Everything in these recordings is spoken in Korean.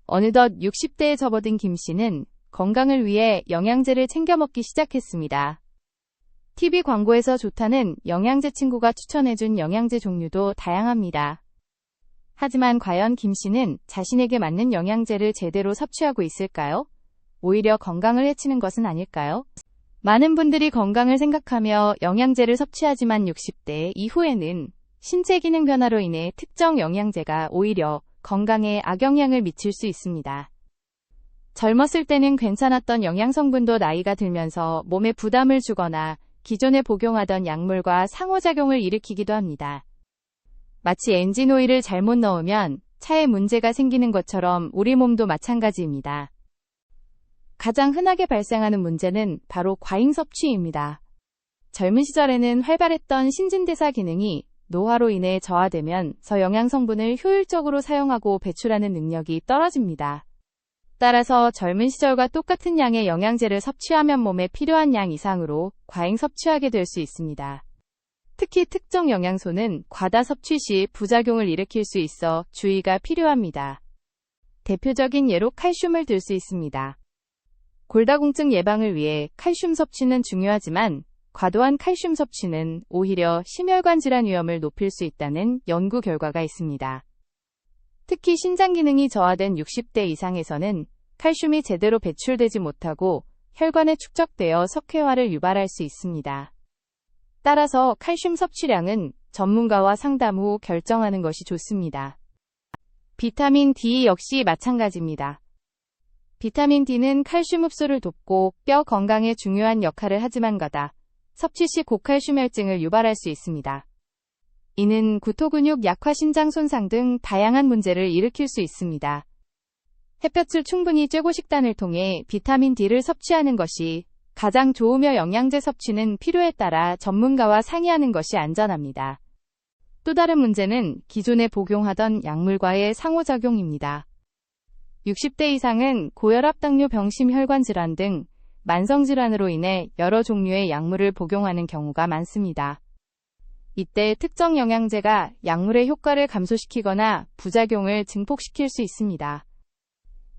어느덧 60대에 접어든 김 씨는 건강을 위해 영양제를 챙겨 먹기 시작했습니다. TV 광고에서 좋다는 영양제 친구가 추천해준 영양제 종류도 다양합니다. 하지만 과연 김 씨는 자신에게 맞는 영양제를 제대로 섭취하고 있을까요? 오히려 건강을 해치는 것은 아닐까요? 많은 분들이 건강을 생각하며 영양제를 섭취하지만 60대 이후에는 신체 기능 변화로 인해 특정 영양제가 오히려 건강에 악영향을 미칠 수 있습니다. 젊었을 때는 괜찮았던 영양성분도 나이가 들면서 몸에 부담을 주거나 기존에 복용하던 약물과 상호작용을 일으키기도 합니다. 마치 엔진오일을 잘못 넣으면 차에 문제가 생기는 것처럼 우리 몸도 마찬가지입니다. 가장 흔하게 발생하는 문제는 바로 과잉 섭취입니다. 젊은 시절에는 활발했던 신진대사 기능이 노화로 인해 저하되면서 영양성분을 효율적으로 사용하고 배출하는 능력이 떨어집니다. 따라서 젊은 시절과 똑같은 양의 영양제를 섭취하면 몸에 필요한 양 이상으로 과잉 섭취하게 될 수 있습니다. 특히 특정 영양소는 과다 섭취 시 부작용을 일으킬 수 있어 주의가 필요합니다. 대표적인 예로 칼슘을 들 수 있습니다. 골다공증 예방을 위해 칼슘 섭취는 중요하지만 과도한 칼슘 섭취는 오히려 심혈관 질환 위험을 높일 수 있다는 연구 결과가 있습니다. 특히 신장 기능이 저하된 60대 이상에서는 칼슘이 제대로 배출되지 못하고 혈관에 축적되어 석회화를 유발할 수 있습니다. 따라서 칼슘 섭취량은 전문가와 상담 후 결정하는 것이 좋습니다. 비타민 D 역시 마찬가지입니다. 비타민 D는 칼슘 흡수를 돕고 뼈 건강에 중요한 역할을 하지만 과다 섭취 시 고칼슘혈증을 유발할 수 있습니다. 이는 구토근육 약화, 신장 손상 등 다양한 문제를 일으킬 수 있습니다. 햇볕을 충분히 쬐고 식단을 통해 비타민 D를 섭취하는 것이 가장 좋으며 영양제 섭취는 필요에 따라 전문가와 상의하는 것이 안전합니다. 또 다른 문제는 기존에 복용하던 약물과의 상호작용입니다. 60대 이상은 고혈압, 당뇨, 병심혈관 질환 등 만성질환으로 인해 여러 종류의 약물을 복용하는 경우가 많습니다. 이때 특정 영양제가 약물의 효과를 감소시키거나 부작용을 증폭시킬 수 있습니다.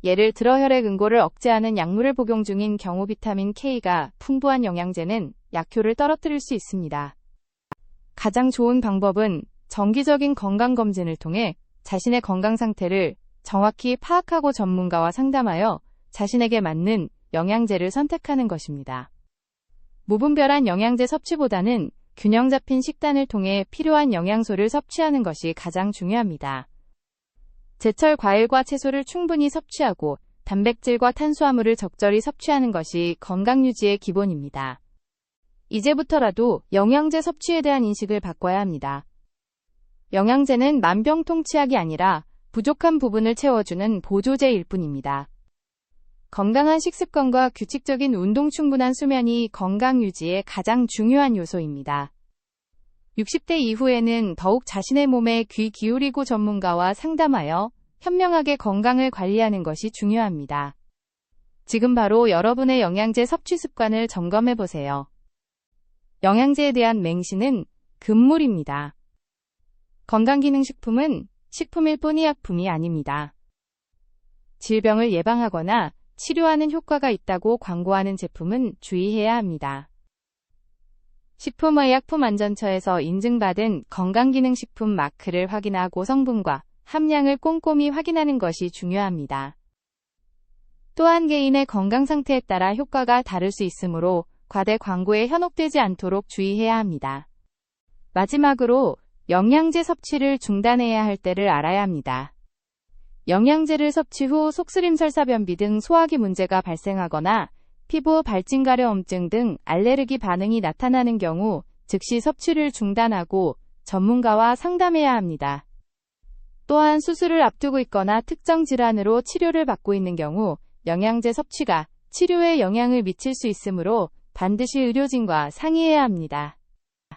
예를 들어 혈액 응고를 억제하는 약물을 복용 중인 경우 비타민 K가 풍부한 영양제는 약효를 떨어뜨릴 수 있습니다. 가장 좋은 방법은 정기적인 건강검진을 통해 자신의 건강 상태를 정확히 파악하고 전문가와 상담하여 자신에게 맞는 영양제를 선택하는 것입니다. 무분별한 영양제 섭취보다는 균형 잡힌 식단을 통해 필요한 영양소를 섭취하는 것이 가장 중요합니다. 제철 과일과 채소를 충분히 섭취하고 단백질과 탄수화물을 적절히 섭취하는 것이 건강 유지의 기본입니다. 이제부터라도 영양제 섭취에 대한 인식을 바꿔야 합니다. 영양제는 만병통치약이 아니라 부족한 부분을 채워주는 보조제일 뿐입니다. 건강한 식습관과 규칙적인 운동, 충분한 수면이 건강 유지의 가장 중요한 요소입니다. 60대 이후에는 더욱 자신의 몸에 귀 기울이고 전문가와 상담하여 현명하게 건강을 관리하는 것이 중요합니다. 지금 바로 여러분의 영양제 섭취 습관을 점검해 보세요. 영양제에 대한 맹신은 금물입니다. 건강기능식품은 식품일 뿐이 약품이 아닙니다. 질병을 예방하거나 치료하는 효과가 있다고 광고하는 제품은 주의해야 합니다. 식품의약품안전처에서 인증받은 건강기능식품 마크를 확인하고 성분과 함량을 꼼꼼히 확인하는 것이 중요합니다. 또한 개인의 건강 상태에 따라 효과가 다를 수 있으므로 과대 광고에 현혹되지 않도록 주의해야 합니다. 마지막으로 영양제 섭취를 중단해야 할 때를 알아야 합니다. 영양제를 섭취 후 속쓰림, 설사, 변비 등 소화기 문제가 발생하거나 피부 발진, 가려움증 등 알레르기 반응이 나타나는 경우 즉시 섭취를 중단하고 전문가와 상담해야 합니다. 또한 수술을 앞두고 있거나 특정 질환으로 치료를 받고 있는 경우 영양제 섭취가 치료에 영향을 미칠 수 있으므로 반드시 의료진과 상의해야 합니다.